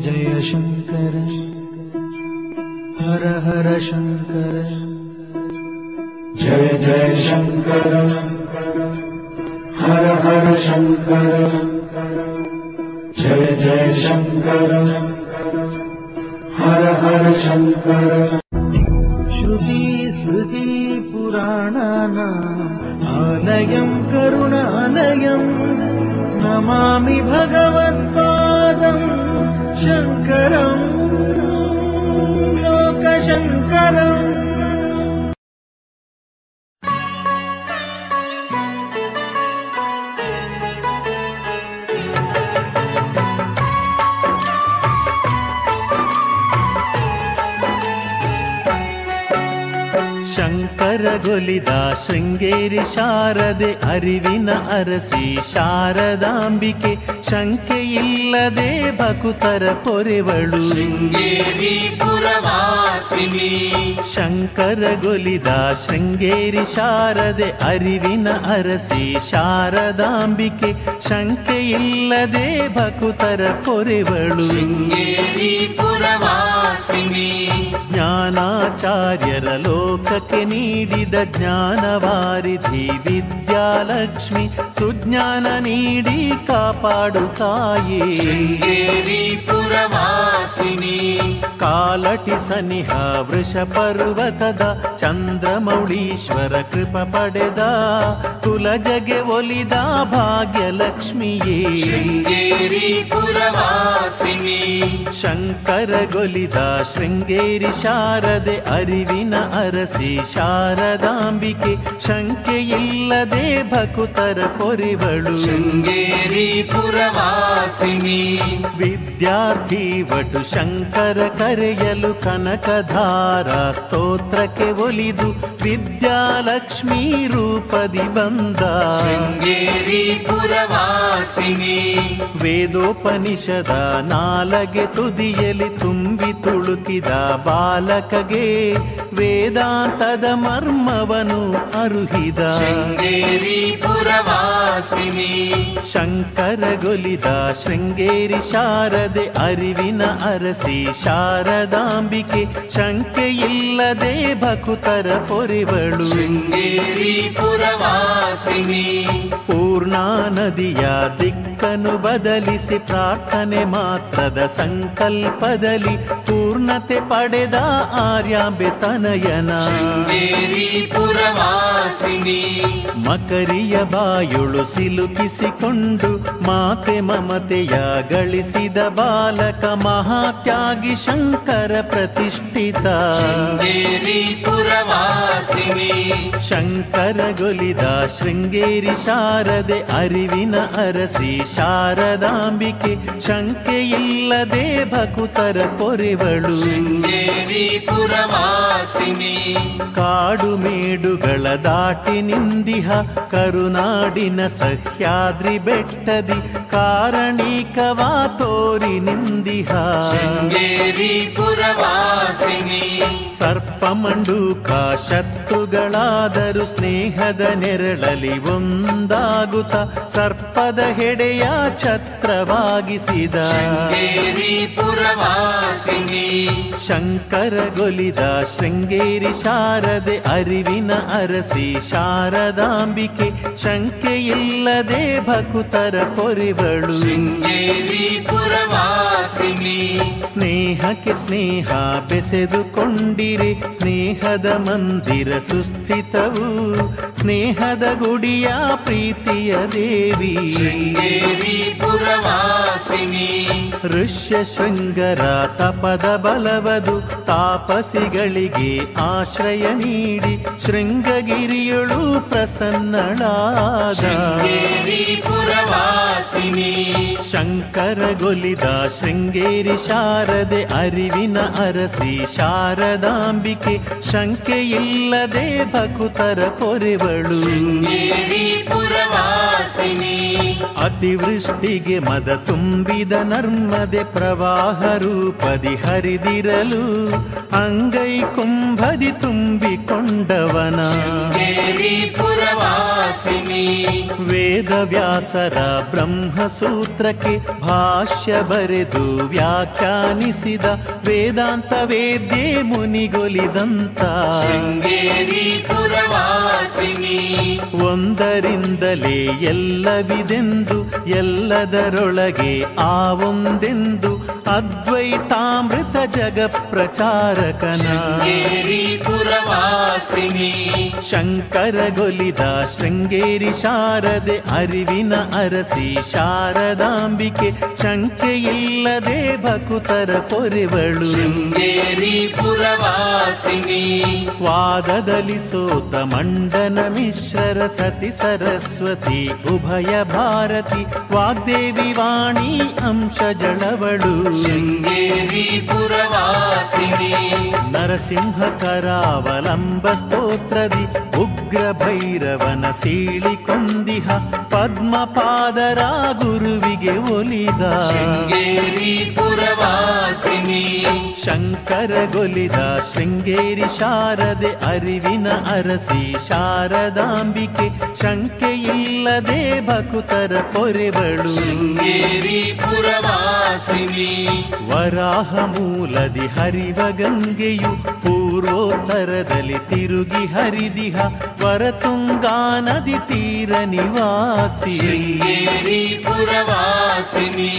जय शंकर हर हर शंकर जय जय शंकर हर हर शंकर जय जय शंकर हर हर शंकर श्रुति स्मृति पुराणानाम् आलयं करुणालयं नमामि भगवत्पादं शंकरं लोकशंकरम्। ಶಂಕರಗೊಲಿದ ಶೃಂಗೇರಿ ಶಾರದೆ ಅರಿವಿನ ಅರಸಿ ಶಾರದಾಂಬಿಕೆ ಶಂಕೆಯಿಲ್ಲದೆ ಭಕುತರ ಪೊರೆವಳು ಶೃಂಗೇರಿ ಪುರವಾಸಿನಿ. ಶಂಕರಗೊಲಿದ ಶೃಂಗೇರಿ ಶಾರದೆ ಅರಿವಿನ ಅರಸಿ ಶಾರದಾಂಬಿಕೆ ಶಂಕೆಯಿಲ್ಲದೆ ಭಕುತರ ಪೊರೆವಳು ಶೃಂಗೇರಿ ಪುರವಾಸಿನಿ. ಜ್ಞಾನಾಚಾರ್ಯರ ಲೋಕಕ್ಕೆ ನೀಡಿದ ಜ್ಞಾನವಾರಿಧಿ ವಿದ್ಯಾಲಕ್ಷ್ಮಿ ಸುಜ್ಞಾನ ನೀಡಿ ಕಾಪಾಡು ತಾಯೇ ಶೃಂಗೇರಿ ಪುರವಾಸಿನಿ. ಕಾಲಟಿ ಸನಿಹ ವೃಷ ಪರ್ವತದ ಚಂದ್ರಮೌಳೀಶ್ವರ ಕೃಪ ಪಡೆದ ಕುಲಜಗೆ ಒಲಿದ ಭಾಗ್ಯಲಕ್ಷ್ಮಿಯೇ ಶೃಂಗೇರಿ ಪುರವಾಸಿನಿ. ಶಂಕರಗೊಲಿದ ಶೃಂಗೇರಿ ಶಾರದೆ ಅರಿವಿನ ಅರಸಿ ಶಾರದಾಂಬಿಕೆ ಶಂಕೆಯಿಲ್ಲದೆ ಭಕುತರ ಪೊರೆವಳು ಶೃಂಗೇರಿ ಪುರವಾಸಿನಿ. ವಿದ್ಯಾರ್ಥಿ ವಟು ಶಂಕರ ಕರೆಯಲು ಕನಕಧಾರ ಸ್ತೋತ್ರಕ್ಕೆ ಒಲಿದು ವಿದ್ಯಾಲಕ್ಷ್ಮೀ ರೂಪದಿ ಬಂದ ಶೃಂಗೇರಿ ಪುರವಾಸಿನಿ. ವೇದೋಪನಿಷದ ನಾಲಗೆ ತುದಿಯಲಿ ತುಂಬಿ ತುಳುಕಿದ ಬಾಲಕಗೆ ವೇದಾಂತದ ಮರ್ಮವನು ಅರುಹಿದ ಶೃಂಗೇರಿ ಪುರವಾಸಿನಿ. ಶಂಕರಗೊಲಿದ ಶೃಂಗೇರಿ ಶಾರದೆ ಅರಿವಿನ ಅರಸಿ ಶಾರದಾಂಬಿಕೆ ಶಂಕೆಯಿಲ್ಲದೆ ಭಕುತರ ಪೊರೆವಳು ಶೃಂಗೇರಿ ಪುರವಾಸಿನಿ. ಪೂರ್ಣಾ ನದಿಯ ದಿಕ್ಕನ್ನು ಬದಲಿಸಿ ಪ್ರಾರ್ಥನೆ ಮಾತ್ರದ ಸಂಕಲ್ಪದಲ್ಲಿ ಪೂರ್ಣತೆ ಪಡೆದ ಆರ್ಯಾಂಬೆ ತನಯನ ಶೃಂಗೇರಿ ಪುರವಾಸಿನಿ. ಮಕರಿಯ ಬಾಯುಳು ಸಿಲುಕಿಸಿಕೊಂಡು ಮಾತೆ ಮಮತೆಯ ಗಳಿಸಿದ ಬಾಲಕ ಮಹಾತ್ಯಾಗಿ ಶಂಕರ ಪ್ರತಿಷ್ಠಿತ ಶೃಂಗೇರಿ ಪುರವಾಸಿನಿ. ಶಂಕರಗೊಲಿದ ಶೃಂಗೇರಿ ಶಾರದೆ ಅರಿವಿನ ಅರಸಿ ಶಾರದಾಂಬಿಕೆ ಶಂಕೆಯಿಲ್ಲದೆ ಭಕುತರ ಪೊರೆವಳು ಶೃಂಗೇರಿ ಪುರವಾಸಿನಿ. ಕಾಡು ಮೇಡುಗಳ ದಾಟಿ ನಿಂದಿಹ ಕರುನಾಡಿನ ಸಹ್ಯಾದ್ರಿ ಬೆಟ್ಟದಿ ಕಾರಣೀಕವಾ ತೋರಿ ನಿಂದಿಹ ಶೃಂಗೇರಿ ಪುರವಾಸಿನಿ. ಸರ್ಪಮಂಡೂಕ ಶತ್ರುಗಳಾದರೂ ಸ್ನೇಹದ ನೆರಳಲಿ ಒಂದಾಗುತ್ತ ಸರ್ಪದ ಹೆಡೆಯ ಛತ್ರವಾಗಿಸಿದ ಶೃಂಗೇರಿ ಪುರವಾಸಿನಿ. ಶಂಕರಗೊಲಿದ ಶೃಂಗೇರಿ ಶಾರದೆ ಅರಿವಿನ ಅರಸಿ ಶಾರದಾಂಬಿಕೆ ಶಂಕೆಯಿಲ್ಲದೆ ಭಕುತರ ಪೊರೆವಳು ಶೃಂಗೇರಿ ಪುರವಾಸಿನಿ. ಸ್ನೇಹಕ್ಕೆ ಸ್ನೇಹ ಬೆಸೆದುಕೊಂಡಿರೆ ಸ್ನೇಹದ ಮಂದಿರ ಸುಸ್ಥಿತವು ಸ್ನೇಹದ ಗುಡಿಯ ಪ್ರೀತಿಯ ದೇವಿ ಶೃಂಗೇರಿ ಪುರವಾಸಿನಿ. ಋಷ್ಯ ಶೃಂಗರ ತಪದ ಬಲವದು ತಾಪಸಿಗಳಿಗೆ ಆಶ್ರಯ ನೀಡಿ ಶೃಂಗಗಿರಿಯಳು ಪ್ರಸನ್ನಳಾದ ಶೃಂಗೇರಿ ಪುರವಾಸಿನಿ. ಶಂಕರಗೊಲಿದ ಶೃಂಗೇರಿ ಶಾರದೆ ಅರಿವಿನ ಅರಸಿ ಶಾರದಾಂಬಿಕೆ ಶಂಕೆಯಿಲ್ಲದೆ ಭಕುತರ ಪೊರೆವಳು ಶೃಂಗೇರಿ ಪುರವಾಸಿನಿ. ಅತಿವೃಷ್ಟಿಗೆ ಮದ ತುಂಬಿದ ನರ್ಮದೆ ಪ್ರವಾಹ ರೂಪದಿ ಹರಿದಿರಲು ಅಂಗೈ ಕುಂಭದಿ ತುಂಬಿಕೊಂಡವನ ಶೃಂಗೇರಿ ಪುರವಾಸಿನಿ ವೇದವ್ಯಾಸರ ಬ್ರಹ್ಮಸೂತ್ರಕ್ಕೆ ಭಾಷ್ಯ ಬರೆದು ವ್ಯಾಖ್ಯಾನಿಸಿದ ವೇದಾಂತ ವೇದ್ಯೆ ಮುನಿಗೊಲಿದಂತ ಶೃಂಗೇರಿ ಪುರವಾಸಿನಿ ಒಂದರಿಂದಲೇ ಎಲ್ಲವಿದೆಂದು ಎಲ್ಲದರೊಳಗೆ ಆ ಒಂದೆಂದು ಅದ್ವೈತಾಮೃತ ಜಗ ಪ್ರಚಾರಕನ ಶೃಂಗೇರಿ ಪುರವಾಸಿನಿ ಶಂಕರಗೊಲಿದ ಶೃಂಗೇರಿ ಶಾರದೆ ಅರಿವಿನ ಅರಸಿ ಶಾರದಾಂಬಿಕೆ ಶಂಕೆಯಿಲ್ಲದೆ ಭಕುತರ ಪೊರೆವಳು ಶೃಂಗೇರಿ ಪುರವಾಸಿನಿ ವಾದದಲ್ಲಿ ಸೋತ ಮಂಡನ ಮಿಶ್ರರ ಸತಿ ಸರಸ್ವತಿ ಉಭಯ ಭಾರತಿ ವಾಗ್ದೇವಿ ವಾಣಿ ಅಂಶ ಜಳವಳು ಶೃಂಗೇರಿ ಪುರವಾಸಿನಿ ನರಸಿಂಹ ಕರಾವಲಂಬ ಸ್ತೋತ್ರದಿ ಉಗ್ರ ಭೈರವನ ಸೀಳಿಕೊಂದಿಹ ಪದ್ಮಪಾದರ ಗುರುವಿಗೆ ಒಲಿದ ಶೃಂಗೇರಿ ಪುರವಾಸಿನಿ ಶಂಕರಗೊಲಿದ ಶೃಂಗೇರಿ ಶಾರದೆ ಅರಿವಿನ ಅರಸಿ ಶಾರದಾಂಬಿಕೆ ಶಂಕೆಯಿಲ್ಲದೆ ಭಕುತರ ಪೊರೆವಳು ಶೃಂಗೇರಿ ಪುರವಾಸಿನಿ ವರಾಹ ಮೂಲದಿ ಹರಿವ ಗಂಗೆಯು ಪೂರ್ವೋತ್ತರದಲ್ಲಿ ತಿರುಗಿ ಹರಿದಿಹ ವರತುಂಗಾ ನದಿ ತೀರ ನಿವಾಸಿ ಶೃಂಗೇರಿ ಪುರವಾಸಿನಿ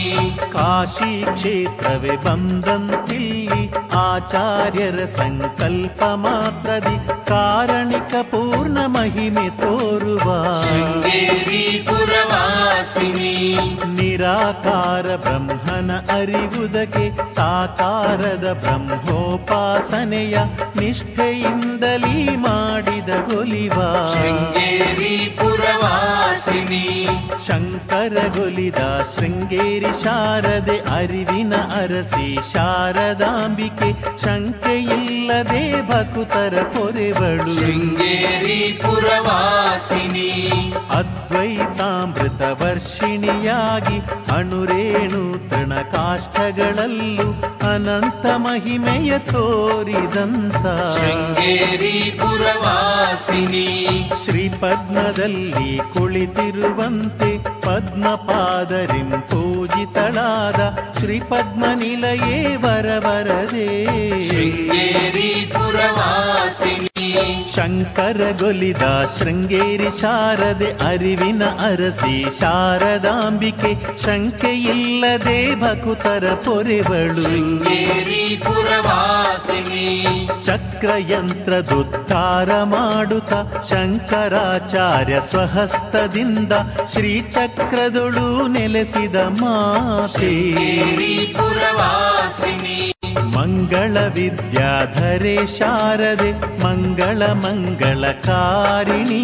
ಕಾಶಿ ಕ್ಷೇತ್ರವೇ ಬಂದಂತಿಲ್ಲಿ ಆಚಾರ್ಯರ ಸಂಕಲ್ಪ ಮಾತ್ರದಿ ಕಾರಣಿಕ ಪೂರ್ಣ ಮಹಿಮೆ ತೋರುವ ಶೃಂಗೇರಿ ಪುರವಾಸಿನಿ ನಿರಾಕಾರ ಬ್ರಹ್ಮನ ಅರಿವುದಕ್ಕೆ ಸಾಕಾರದ ಬ್ರಹ್ಮೋಪಾಸನೆಯ ನಿಷ್ಠೆಯಿಂದಲೀ ಮಾಡಿದ ಗೊಲಿವ ಶೃಂಗೇರಿ ಪುರವಾಸಿನಿ ಶಂಕರಗೊಲಿದ ಶೃಂಗೇರಿ ಶಾರದೆ ಅರಿವಿನ ಅರಸಿ ಶಾರದಾಂಬಿಕೆ ಶಂಕೆಯಿಲ್ಲದೆ ಭಕುತರ ಪೊರೆವಳು ಶೃಂಗೇರಿ ಪುರವಾಸಿನಿ ಅದ್ವೈತಾಮೃತ ವರ್ಷಿಣಿಯಾಗಿ ಅಣುರೇಣು ತೃಣಕಾಷ್ಠಗಳಲ್ಲೂ ಅನಂತ ಮಹಿಮೆಯ ತೋರಿದಂತ ಶೃಂಗೇರಿ ಪುರವಾಸಿನಿ ಶ್ರೀಪದ್ಮದಲ್ಲಿ ಕುಳಿತಿರುವಂತೆ ಪದ್ಮಪಾದರಿಂ ಪೂಜಿತಳಾದ ಶ್ರೀಪದ್ಮ ನಿಲಯೇ ವರವರದೇ ಶೃಂಗೇರಿ ಪುರವಾಸಿನಿ ಶಂಕರಗೊಲಿದ ಶೃಂಗೇರಿ ಶಾರದೆ ಅರಿವಿನ ಅರಸಿ ಶಾರದಾಂಬಿಕೆ ಶಂಕೆಯಿಲ್ಲದೆ ಭಕುತರ ಪೊರೆವಳು ಶೃಂಗೇರಿ ಪುರವಾಸಿನಿ ಚಕ್ರಯಂತ್ರದುದ್ಧಾರ ಮಾಡುತ್ತ ಶಂಕರಾಚಾರ್ಯ ಸ್ವಹಸ್ತದಿಂದ ಶ್ರೀಚಕ್ರದೊಳು ನೆಲೆಸಿದ ಮಾತೆ ಶೃಂಗೇರಿ ಪುರವಾಸಿನಿ ಮಂಗಳ ವಿದ್ಯಾಧರೆ ಶಾರದೆ ಮಂಗಳ ಮಂಗಳಕಾರಿಣಿ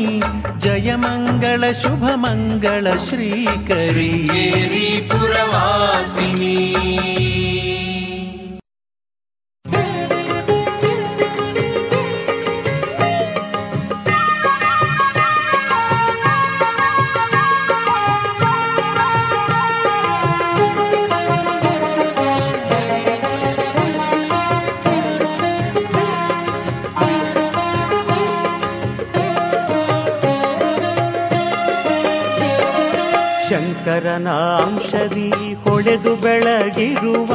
ಜಯ ಮಂಗಳ ಶುಭ ಮಂಗಳ ಶ್ರೀಕರಿ ಶೃಂಗೇರಿ ಪುರವಾಸಿನಿ ಶಂಕರನ ಅಂಶದಿ ಹೊಳೆದು ಬೆಳಗಿರುವ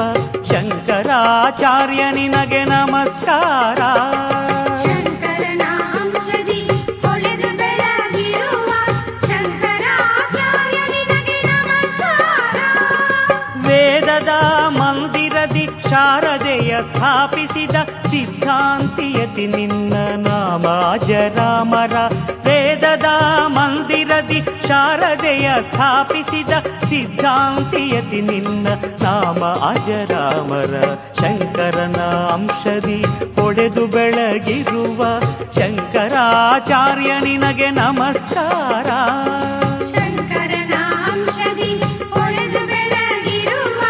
ಶಂಕರಾಚಾರ್ಯ ನಿನಗೆ ನಮಸ್ಕಾರ. ಶಂಕರನ ಅಂಶದಿ ಹೊಳೆದು ಬೆಳಗಿರುವ ಶಂಕರಾಚಾರ್ಯ ನಿನಗೆ ನಮಸ್ಕಾರ. ವೇದದ ಮಂದಿರದಿ ಶಾರದೆಯ ಸ್ಥಾಪಿಸಿದ ಸಿದ್ಧಾಂತಿಯತಿ ನಿನ್ನ ನಾಮ ಅಜರಾಮರ. ವೇದದ ಮಂದಿರದಿ ಶಾರದೆಯ ಸ್ಥಾಪಿಸಿದ ಸಿದ್ಧಾಂತಿಯತಿ ನಿನ್ನ ನಾಮ ಅಜರಾಮರ. ಶಂಕರನ ಅಂಶದಿ ಹೊಡೆದು ಬೆಳಗಿರುವ ಶಂಕರಾಚಾರ್ಯ ನಿನಗೆ ನಮಸ್ಕಾರ. ಶಂಕರನ ಅಂಶದಿ ಹೊಳೆದು ಬೆಳಗಿರುವ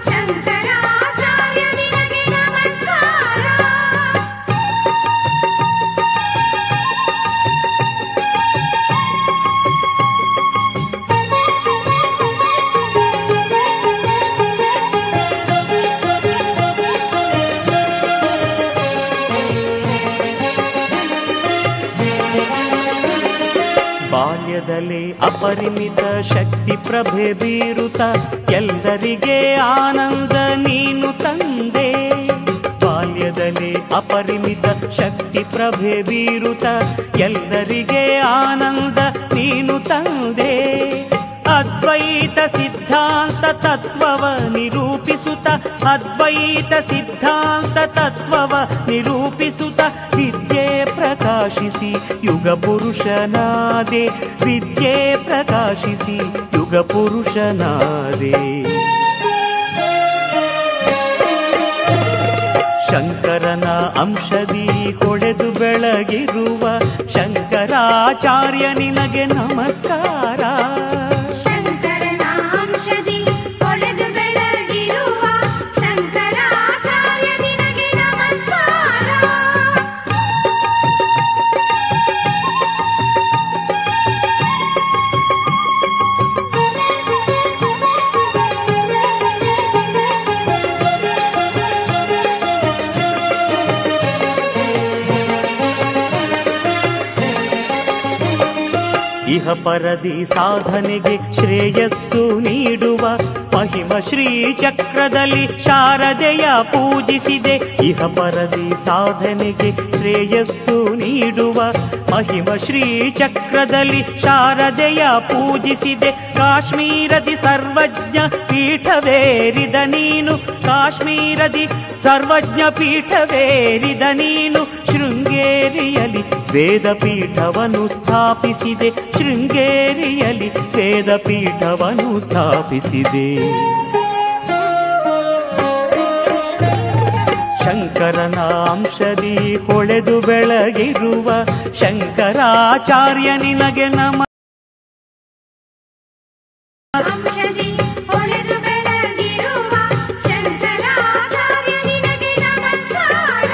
ಶಂಕರಾಚಾರ್ಯ ನಿನಗೆ ನಮಸ್ಕಾರ. ಬಾಲ್ಯದಲ್ಲಿ ಅಪರಿಮಿತ ಶಕ್ತಿ ಪ್ರಭೆ ಬೀರುತ್ತ ಎಲ್ಲರಿಗೆ ಆನಂದ ನೀನು ತಂದೆ. ಬಾಲ್ಯದಲ್ಲಿ ಅಪರಿಮಿತ ಶಕ್ತಿ ಪ್ರಭೆ ಬೀರುತ್ತ ಎಲ್ಲರಿಗೆ ಆನಂದ ನೀನು ತಂದೆ. ಅದ್ವೈತ ಸಿದ್ಧಾಂತ ತತ್ವವ ನಿರೂಪಿಸುತ್ತ ಅದ್ವೈತ ಸಿದ್ಧಾಂತ ತತ್ವವ ನಿರೂಪಿಸುತ್ತ ವಿದ್ಯೆ ಪ್ರಕಾಶಿಸಿ ಯುಗ ಪುರುಷನಾದೆ. ವಿದ್ಯೆ ಪ್ರಕಾಶಿಸಿ ಯುಗ ಪುರುಷನಾದೆ. ಶಂಕರನ ಅಂಶದಿ ಹೊಳೆದು ಬೆಳಗಿರುವ ಶಂಕರಾಚಾರ್ಯ ನಿನಗೆ ನಮಸ್ಕಾರ. ಶಂಕರನ ಅಂಶದಿ ಹೊಳೆದು ಬೆಳಗಿರುವ ಶಂಕರಾಚಾರ್ಯ ನಿನಗೆ ನಮಸ್ಕಾರ. ಇಹ ಪರದಿ ಸಾಧನೆಗೆ ಶ್ರೇಯಸ್ಸು ನೀಡುವ ಮಹಿಮ ಶ್ರೀ ಚಕ್ರದಲ್ಲಿ ಶಾರದೆಯ ಪೂಜಿಸಿದೆ. ಇಹ ಪರದಿ ಸಾಧನೆಗೆ ಶ್ರೇಯಸ್ಸು ನೀಡುವ ಮಹಿಮ ಶ್ರೀ ಚಕ್ರದಲ್ಲಿ ಶಾರದೆಯ ಪೂಜಿಸಿದೆ. ಕಾಶ್ಮೀರದಿ ಸರ್ವಜ್ಞ ಪೀಠವೇರಿದ ನೀನು. ಕಾಶ್ಮೀರದಿ ಸರ್ವಜ್ಞ ಪೀಠವೇರಿದ ನೀನು. ಶೃಂಗೇರಿಯಲ್ಲಿ ವೇದ ಪೀಠವನ್ನು ಸ್ಥಾಪಿಸಿದೆ. ಶೃಂಗೇರಿಯಲ್ಲಿ ವೇದ ಪೀಠವನ್ನು ಸ್ಥಾಪಿಸಿದೆ. ಶಂಕರನ ಅಂಶದಿ ಹೊಳೆದು ಬೆಳಗಿರುವ ಶಂಕರಾಚಾರ್ಯ ನಿನಗೆ ನಮ. ಅಂಶದಿ ಹೊಳೆದು ಬೆಳಗಿರುವ ಶಂಕರಾಚಾರ್ಯ ನಿನಗೆ ನಮಸ್ಕಾರ.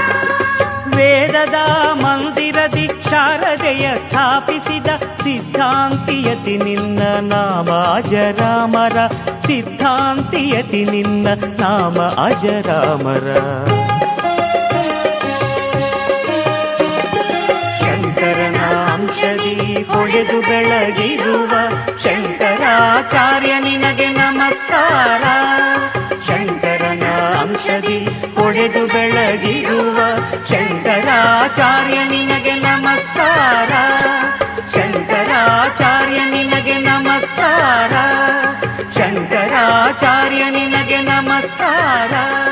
ವೇದದ ಮಂದಿರದಿ ಶಾರದೆಯ ಸ್ಥಾಪಿಸಿದ ಸಿದ್ಧಾಂತಿಯತಿ ನಿನ್ನ ನಾಮ ಅಜರಾಮರ. ಸಿದ್ಧಾಂತಿಯತಿ ನಿನ್ನ ನಾಮ ಅಜರಾಮರ. ಶಂಕರನ ಅಂಶದಿ ಹೊಳೆದು ಬೆಳಗಿರುವ ಶಂಕರಾಚಾರ್ಯ ನಿನಗೆ ನಮಸ್ಕಾರ. ಶಂಕರನ ಅಂಶದಿ ಹೊಳೆದು ಬೆಳಗಿರುವ ಶಂಕರಾಚಾರ್ಯ ನಿನಗೆ ನಮಸ್ಕಾರ. ಶಂಕರಾಚಾರ್ಯ ನಿನಗೆ ನಮಸ್ಕಾರ. ಶಂಕರಾಚಾರ್ಯ ನಿನಗೆ ನಮಸ್ಕಾರ.